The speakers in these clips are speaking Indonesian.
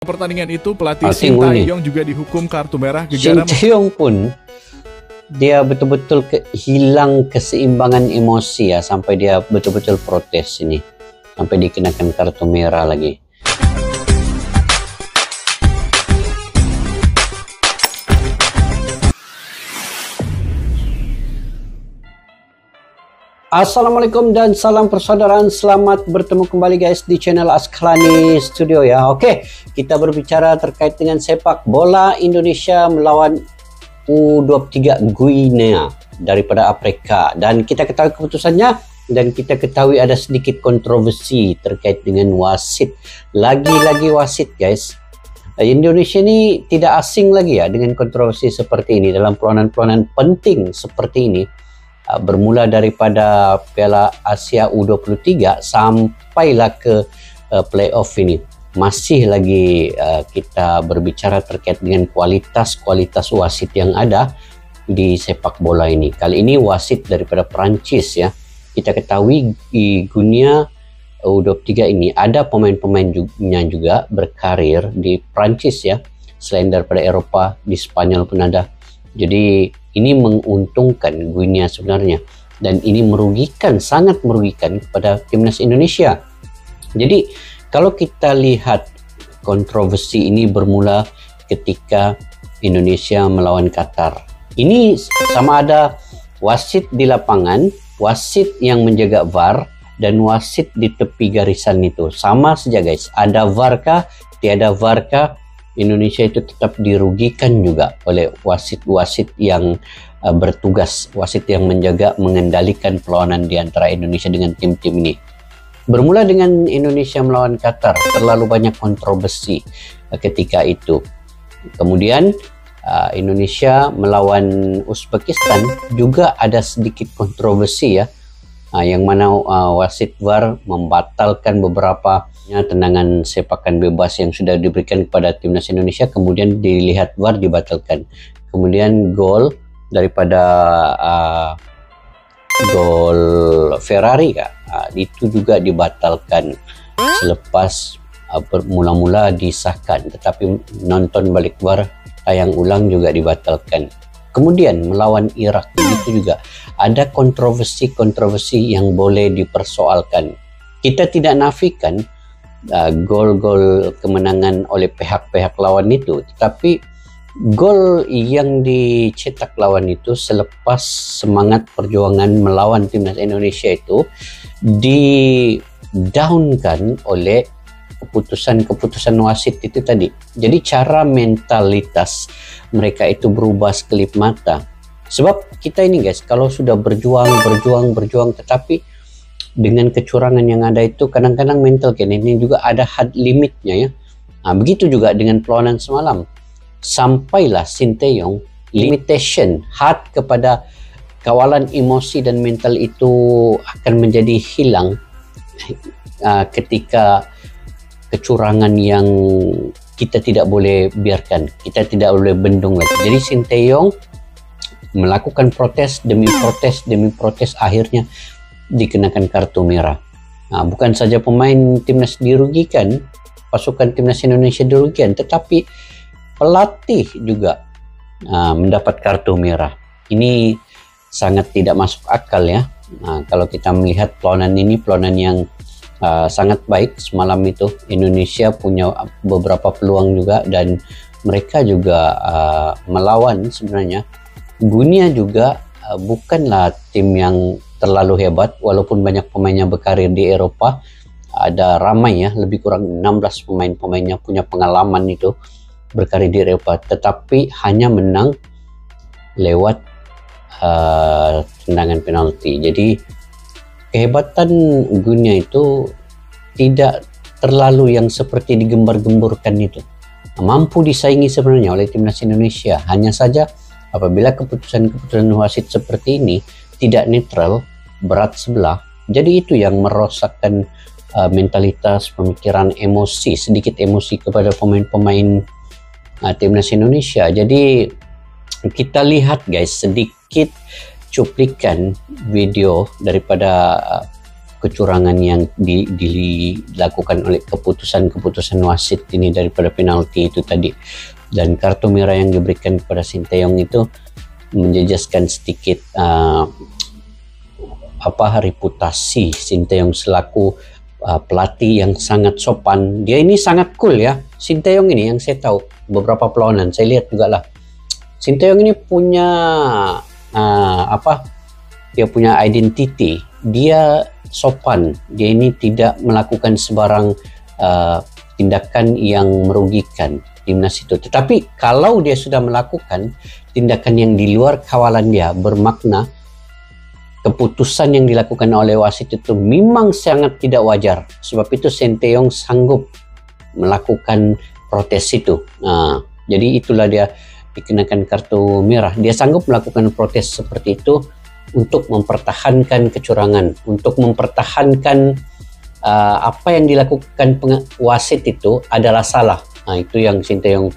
Pertandingan itu pelatih Shin Tae-yong juga dihukum kartu merah Shin Tae-yong pun dia betul-betul hilang keseimbangan emosi ya, sampai dia betul-betul protes ini, sampai dikenakan kartu merah lagi. Assalamualaikum dan salam persaudaraan. Selamat bertemu kembali guys di channel Asqalani Studio ya. Oke, kita berbicara terkait dengan sepak bola Indonesia melawan U23 Guinea daripada Afrika, dan kita ketahui keputusannya, dan kita ketahui ada sedikit kontroversi terkait dengan wasit. Lagi-lagi wasit guys. Indonesia ini tidak asing lagi ya dengan kontroversi seperti ini dalam peluang-peluang penting seperti ini. Bermula daripada Piala Asia U23 sampailah ke playoff ini. Masih lagi kita berbicara terkait dengan kualitas wasit yang ada di sepak bola ini. Kali ini wasit daripada Perancis ya. Kita ketahui di Guinea U23 ini ada pemain-pemainnya juga berkarir di Perancis ya. Selain daripada Eropa, di Spanyol pun ada. Jadi ini menguntungkan Guinea sebenarnya, dan ini merugikan, sangat merugikan kepada timnas Indonesia. Jadi kalau kita lihat kontroversi ini bermula ketika Indonesia melawan Qatar. Ini sama ada wasit di lapangan, wasit yang menjaga VAR, dan wasit di tepi garisan itu. Sama saja guys, ada VAR kah, tiada VAR kah, Indonesia itu tetap dirugikan juga oleh wasit-wasit yang bertugas, wasit yang menjaga, mengendalikan perlawanan di antara Indonesia dengan tim-tim ini. Bermula dengan Indonesia melawan Qatar, terlalu banyak kontroversi ketika itu. Kemudian Indonesia melawan Uzbekistan juga ada sedikit kontroversi ya, yang mana wasit VAR membatalkan beberapa tendangan sepakan bebas yang sudah diberikan kepada timnas Indonesia, kemudian dilihat VAR dibatalkan. Kemudian gol daripada gol Ferrari itu juga dibatalkan selepas mula-mula disahkan, tetapi nonton balik VAR tayang ulang juga dibatalkan. Kemudian melawan Irak itu juga ada kontroversi yang boleh dipersoalkan. Kita tidak nafikan gol-gol kemenangan oleh pihak-pihak lawan itu, tetapi gol yang dicetak lawan itu selepas semangat perjuangan melawan timnas Indonesia itu di-downkan oleh keputusan wasit itu tadi. Jadi cara mentalitas mereka itu berubah sekelip mata. Sebab kita ini guys, kalau sudah berjuang tetapi dengan kecurangan yang ada itu kadang-kadang mental ini juga ada had limitnya ya. Begitu juga dengan perlawanan semalam. Sampailah Shin Tae-yong limitation, had kepada kawalan emosi dan mental itu akan menjadi hilang ketika kecurangan yang kita tidak boleh biarkan, kita tidak boleh bendung lagi. Jadi Shin Tae-yong melakukan protes demi protes, akhirnya dikenakan kartu merah. Bukan saja pemain timnas dirugikan, pasukan timnas Indonesia dirugikan, tetapi pelatih juga mendapat kartu merah. Ini sangat tidak masuk akal ya. Kalau kita melihat perlawanan yang sangat baik semalam itu, Indonesia punya beberapa peluang juga, dan mereka juga melawan sebenarnya. Guinea juga bukanlah tim yang terlalu hebat, walaupun banyak pemainnya berkarir di Eropa. Ada ramai ya, lebih kurang 16 pemainnya punya pengalaman itu berkarir di Eropa, tetapi hanya menang lewat tendangan penalti. Jadi kehebatan Guinea itu tidak terlalu yang seperti digembar-gemburkan itu. Mampu disaingi sebenarnya oleh timnas Indonesia, hanya saja apabila keputusan wasit seperti ini tidak netral, berat sebelah, jadi itu yang merosakkan mentalitas, pemikiran, emosi, sedikit emosi kepada pemain-pemain timnas Indonesia. Jadi kita lihat guys sedikit cuplikan video daripada kecurangan yang dilakukan oleh keputusan wasit ini daripada penalti itu tadi. Dan kartu merah yang diberikan kepada Sinteyong itu menjejaskan sedikit reputasi Sinteyong selaku pelatih yang sangat sopan. Dia ini sangat cool ya, Sinteyong ini, yang saya tahu beberapa perlawanan saya lihat juga lah. Sinteyong ini punya dia punya identity, dia sopan, dia ini tidak melakukan sebarang tindakan yang merugikan timnas itu. Tetapi kalau dia sudah melakukan tindakan yang di luar kawalan dia, bermakna keputusan yang dilakukan oleh wasit itu memang sangat tidak wajar. Sebab itu Sinteyong sanggup melakukan protes itu. Jadi itulah dia dikenakan kartu merah. Dia sanggup melakukan protes seperti itu untuk mempertahankan kecurangan, untuk mempertahankan apa yang dilakukan wasit itu adalah salah. Itu yang Sinteyong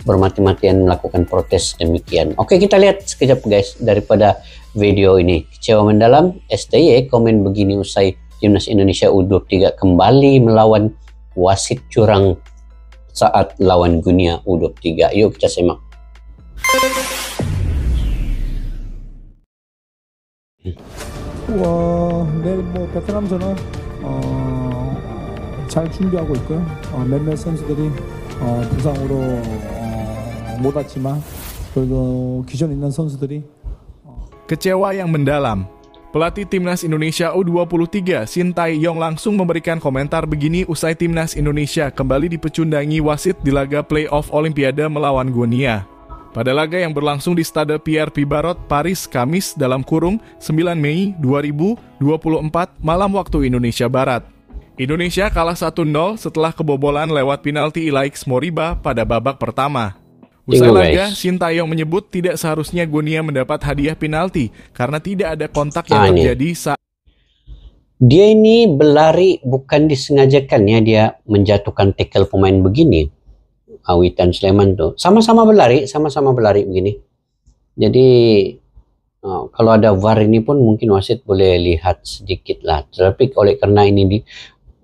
bermati-matian melakukan protes demikian. Oke, kita lihat sekejap guys daripada video ini. Kecewa mendalam, STY komen begini usai Timnas Indonesia U23 kembali melawan wasit curang saat lawan Guinea U23. Yuk kita simak. 내일 베트남전은 잘 준비하고 있고요. 몇몇 선수들이 부상으로 못 왔지만 그래도 기존 있는 선수들이 Kecewa yang mendalam. Pelatih Timnas Indonesia U23 Sinteyong langsung memberikan komentar begini usai Timnas Indonesia kembali dipecundangi wasit di laga playoff Olimpiade melawan Guinea. Pada laga yang berlangsung di Stade Pierre Pibarot, Paris, Kamis (9 Mei 2024) malam waktu Indonesia Barat. Indonesia kalah 1-0 setelah kebobolan lewat penalti Ilaix Moriba pada babak pertama. Usai laga, Sinteyong menyebut tidak seharusnya Guinea mendapat hadiah penalti karena tidak ada kontak yang terjadi saat dia ini berlari bukan disengajakan ya, dia menjatuhkan tackle pemain begini. Witan Sulaiman tuh sama-sama berlari begini. Jadi kalau ada VAR ini pun mungkin wasit boleh lihat sedikit lah. Tapi karena ini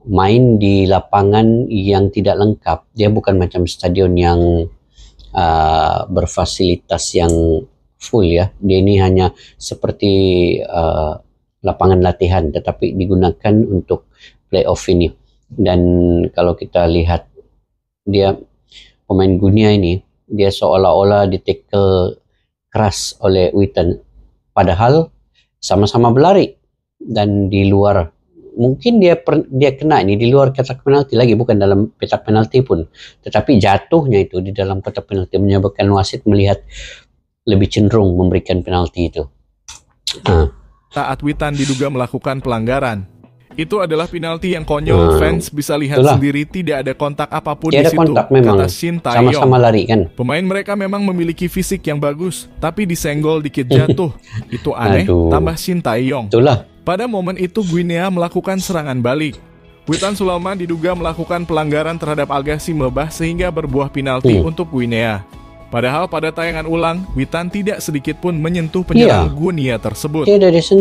main di lapangan yang tidak lengkap, dia bukan macam stadion yang berfasilitas yang full ya. Dia ini hanya seperti lapangan latihan, tetapi digunakan untuk playoff ini. Dan kalau kita lihat dia pemain Guinea ini, dia seolah-olah ditekel keras oleh Witan, padahal sama-sama berlari dan di luar. Mungkin dia kena ini di luar kotak penalti lagi, bukan dalam petak penalti pun. Tetapi jatuhnya itu di dalam kotak penalti menyebabkan wasit melihat lebih cenderung memberikan penalti itu. Saat Witan diduga melakukan pelanggaran. Itu adalah penalti yang konyol, fans bisa lihat sendiri tidak ada kontak apapun di situ, kata Sinteyong. Sama-sama lari kan. Pemain mereka memang memiliki fisik yang bagus, tapi disenggol dikit jatuh. Itu aneh, tambah Sinteyong. Itulah. Pada momen itu Guinea melakukan serangan balik. Witan Sulaiman diduga melakukan pelanggaran terhadap Agassi Mebah sehingga berbuah penalti untuk Guinea. Padahal pada tayangan ulang, Witan tidak sedikit pun menyentuh penyerang Guinea tersebut.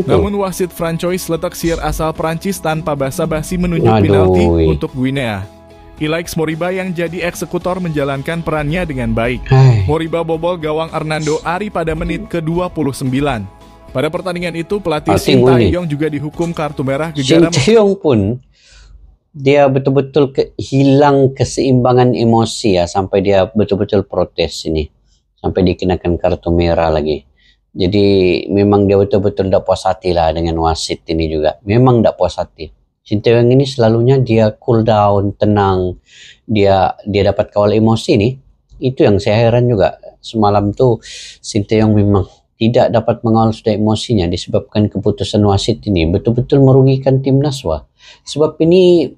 Namun wasit Francois Letexier asal Prancis tanpa basa-basi menunjuk penalti untuk Guinea. Ilaix Moriba yang jadi eksekutor menjalankan perannya dengan baik. Moriba bobol gawang Hernando Ari pada menit ke-29. Pada pertandingan itu, pelatih Sinteyong juga dihukum kartu merah gegara. Sinteyong pun dia betul-betul hilang keseimbangan emosi ya, sampai dia betul-betul protes ini, sampai dikenakan kartu merah lagi. Jadi memang dia betul-betul tidak puas hati lah dengan wasit ini juga. Memang tidak puas hati. Sinteyong ini selalunya dia cool down, tenang, dia dapat kawal emosi nih. Itu yang saya heran juga. Semalam tuh Sinteyong memang tidak dapat mengawal sudah emosinya disebabkan keputusan wasit ini betul-betul merugikan timnas wah. Sebab ini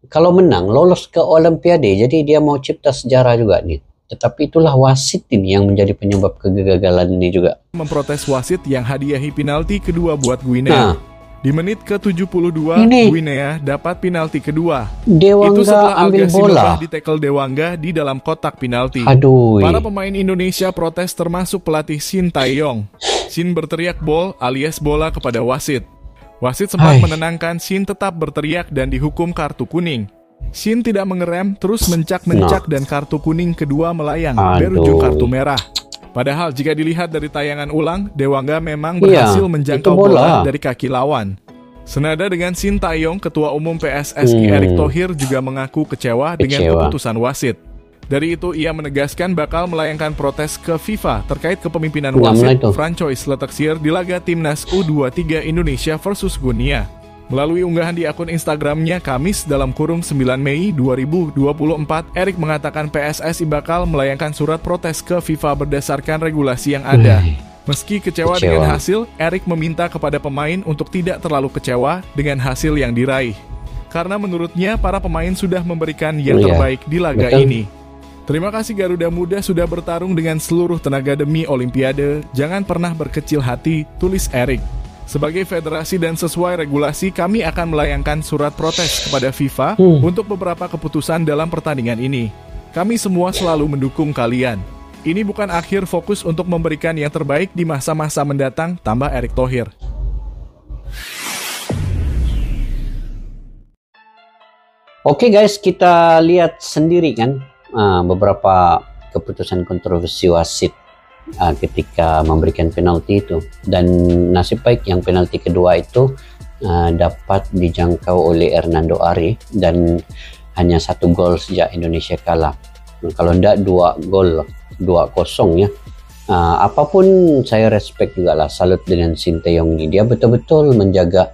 kalau menang lolos ke Olimpiade, jadi dia mau cipta sejarah juga nih. Tetapi itulah wasit ini yang menjadi penyebab kegagalan ini juga. Memprotes wasit yang hadiahi penalti kedua buat Guinea. Di menit ke-72, Guinea dapat penalti kedua. Dewangga itu setelah ambil Agassi bola. Mebah ditekel Dewangga di dalam kotak penalti. Para pemain Indonesia protes termasuk pelatih Sinteyong. Sin berteriak bol alias bola kepada wasit. Wasit sempat menenangkan Shin tetap berteriak dan dihukum kartu kuning. Shin tidak mengerem, terus mencak-mencak dan kartu kuning kedua melayang, berujung kartu merah. Padahal jika dilihat dari tayangan ulang, Dewangga memang berhasil menjangkau bola dari kaki lawan. Senada dengan Shin Tae-yong, Ketua Umum PSSI Erick Thohir juga mengaku kecewa dengan keputusan wasit. Dari itu, ia menegaskan bakal melayangkan protes ke FIFA terkait kepemimpinan wasit Francois Letexier di laga Timnas U23 Indonesia versus Guinea. Melalui unggahan di akun Instagramnya Kamis (9 Mei 2024), Erick mengatakan PSSI bakal melayangkan surat protes ke FIFA berdasarkan regulasi yang ada. Meski kecewa dengan hasil, Erick meminta kepada pemain untuk tidak terlalu kecewa dengan hasil yang diraih. Karena menurutnya para pemain sudah memberikan yang terbaik di laga ini. Terima kasih Garuda Muda sudah bertarung dengan seluruh tenaga demi Olimpiade. Jangan pernah berkecil hati, tulis Erick. Sebagai federasi dan sesuai regulasi, kami akan melayangkan surat protes kepada FIFA untuk beberapa keputusan dalam pertandingan ini. Kami semua selalu mendukung kalian. Ini bukan akhir, fokus untuk memberikan yang terbaik di masa-masa mendatang, tambah Erick Thohir. Oke guys, kita lihat sendiri kan beberapa keputusan kontroversi wasit ketika memberikan penalti itu, dan nasib baik yang penalti kedua itu dapat dijangkau oleh Hernando Ari dan hanya 1 gol sejak Indonesia kalah. Kalau tidak 2 gol, 2-0 ya. Apapun saya respect juga lah, salut dengan Shin Tae-yong ini. Dia betul-betul menjaga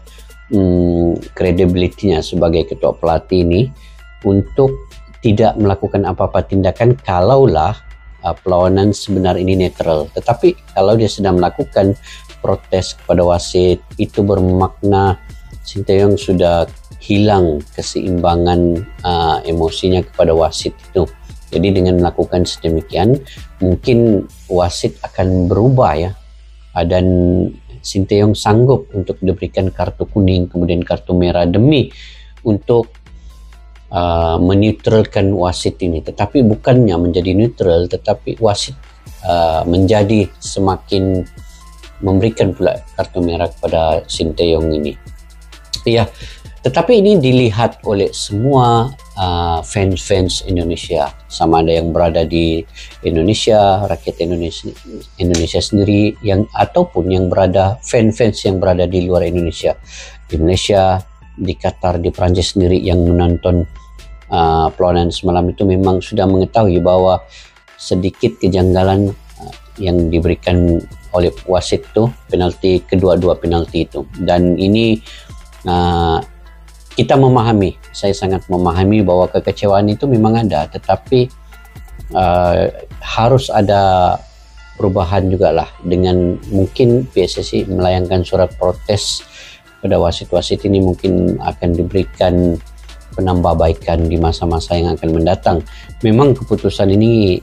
kredibilitinya sebagai ketua pelatih ini untuk tidak melakukan apa-apa tindakan kalaulah perlawanan sebenar ini netral. Tetapi kalau dia sedang melakukan protes kepada wasit, itu bermakna Shin Tae-yong sudah hilang keseimbangan emosinya kepada wasit itu. Jadi dengan melakukan sedemikian, mungkin wasit akan berubah ya, dan Shin Tae-yong sanggup untuk diberikan kartu kuning kemudian kartu merah demi untuk menetralkan wasit ini. Tetapi bukannya menjadi neutral, tetapi wasit menjadi semakin memberikan pula kartu merah kepada Shin Tae-yong ini. Ya, tetapi ini dilihat oleh semua fans Indonesia, sama ada yang berada di Indonesia, rakyat Indonesia sendiri, yang ataupun yang berada fans yang berada di luar Indonesia, di Malaysia, di Qatar, di Prancis sendiri yang menonton perlawanan semalam itu memang sudah mengetahui bahwa sedikit kejanggalan yang diberikan oleh wasit itu, penalti kedua-dua penalti itu. Dan ini kita memahami, saya sangat memahami bahwa kekecewaan itu memang ada, tetapi harus ada perubahan juga lah, dengan mungkin PSSI melayangkan surat protes pada wasit-wasit ini, mungkin akan diberikan penambahbaikan di masa-masa yang akan mendatang. Memang keputusan ini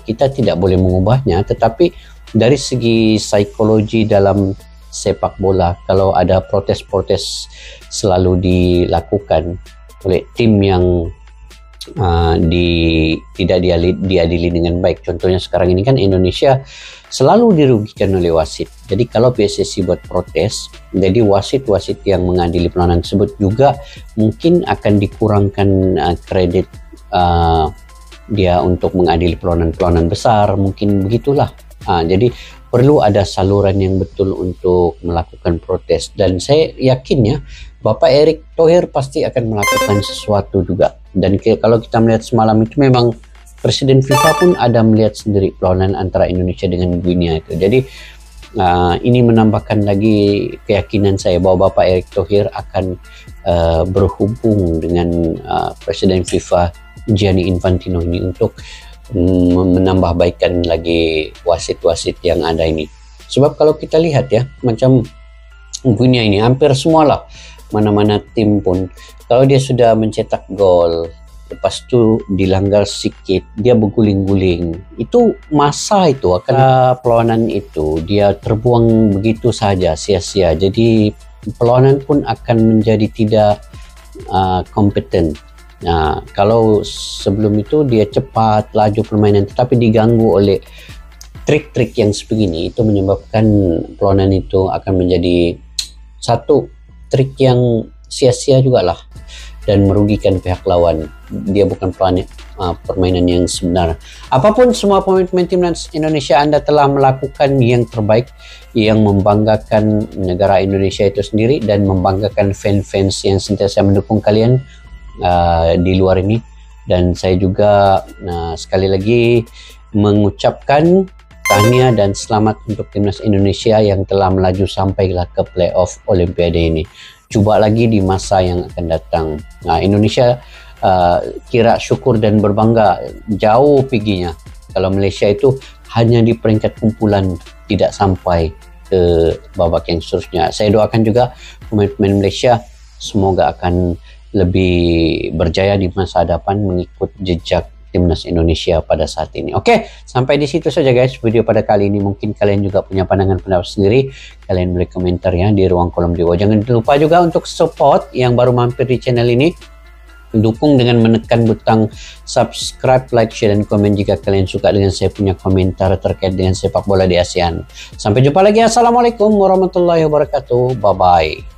kita tidak boleh mengubahnya, tetapi dari segi psikologi dalam sepak bola, kalau ada protes-protes selalu dilakukan oleh tim yang tidak diadili dengan baik. Contohnya sekarang ini kan Indonesia selalu dirugikan oleh wasit. Jadi kalau PSSI buat protes, jadi wasit-wasit yang mengadili perlawanan tersebut juga mungkin akan dikurangkan kredit dia untuk mengadili perlawanan besar, mungkin begitulah. Jadi perlu ada saluran yang betul untuk melakukan protes, dan saya yakin ya Bapak Erick Thohir pasti akan melakukan sesuatu juga. Dan kalau kita melihat semalam itu memang Presiden FIFA pun ada melihat sendiri perlawanan antara Indonesia dengan Guinea itu. Jadi ini menambahkan lagi keyakinan saya bahwa Bapak Erick Thohir akan berhubung dengan Presiden FIFA Gianni Infantino ini untuk menambahbaikan lagi wasit-wasit yang ada ini. Sebab kalau kita lihat ya, macam Guinea ini hampir semualah, mana-mana tim pun kalau dia sudah mencetak gol, lepas itu dilanggar sedikit, dia berguling-guling, itu masa itu akan perlawanan itu dia terbuang begitu saja, sia-sia. Jadi perlawanan pun akan menjadi tidak kompeten. Nah, kalau sebelum itu dia cepat laju permainan, tetapi diganggu oleh trik-trik yang sebegini, itu menyebabkan perlawanan itu akan menjadi satu trik yang sia-sia juga lah dan merugikan pihak lawan. Dia bukan permainan yang sebenar. Apapun semua pemain-pemain timnas Indonesia, Anda telah melakukan yang terbaik, yang membanggakan negara Indonesia itu sendiri dan membanggakan fans-fans yang sentiasa mendukung kalian di luar ini. Dan saya juga sekali lagi mengucapkan tahniah dan selamat untuk timnas Indonesia yang telah melaju sampailah ke playoff Olimpiade ini. Coba lagi di masa yang akan datang. Indonesia kira syukur dan berbangga jauh piginya. Kalau Malaysia itu hanya di peringkat kumpulan, tidak sampai ke babak yang seterusnya. Saya doakan juga pemain-pemain Malaysia semoga akan lebih berjaya di masa depan mengikut jejak timnas Indonesia pada saat ini. Oke, sampai di situ saja guys video pada kali ini. Mungkin kalian juga punya pandangan pendapat sendiri. Kalian boleh komentar ya di ruang kolom di bawah. Jangan lupa juga untuk support yang baru mampir di channel ini. Dukung dengan menekan butang subscribe, like, share, dan komen jika kalian suka dengan saya punya komentar terkait dengan sepak bola di ASEAN. Sampai jumpa lagi. Assalamualaikum warahmatullahi wabarakatuh. Bye-bye.